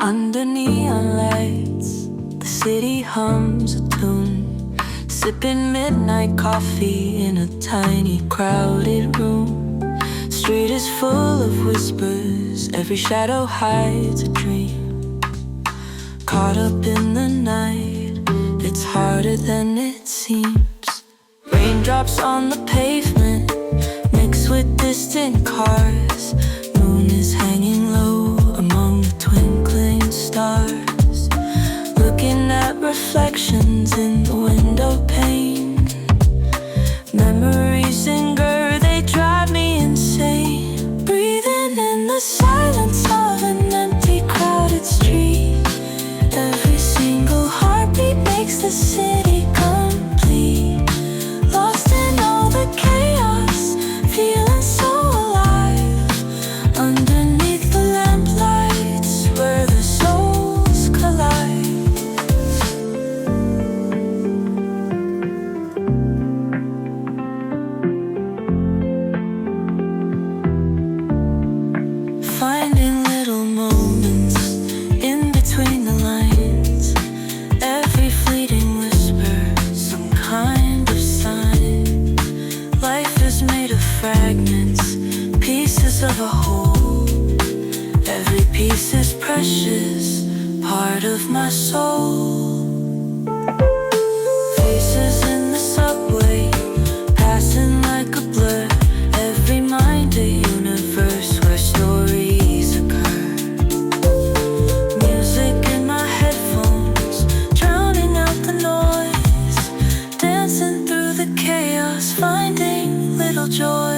Under neon lights, the city hums a tune, sipping midnight coffee in a tiny crowded room. Street is full of whispers, every shadow hides a dream. Caught up in the night, it's harder than it seems. Raindrops on the pavement, mixed with distant cars. Moon is hanging low among the twinkling stars, looking at reflections in the window pane. Memories linger, they drive me insane. Breathing in the silence of an empty, crowded street. Every single heartbeat makes the city complete. Lost in all the chaos, feeling so alive. Underneath the lamplights where the souls collide. Finding little moments in between the lines. Every fleeting whisper, some kind of sign. Life is made of fragments, pieces of a whole. Every piece is precious, part of my soul. Faces in the subway, passing like a blur. Every mind a universe where stories occur. Music in my headphones, drowning out the noise. Dancing through the chaos, finding little joy.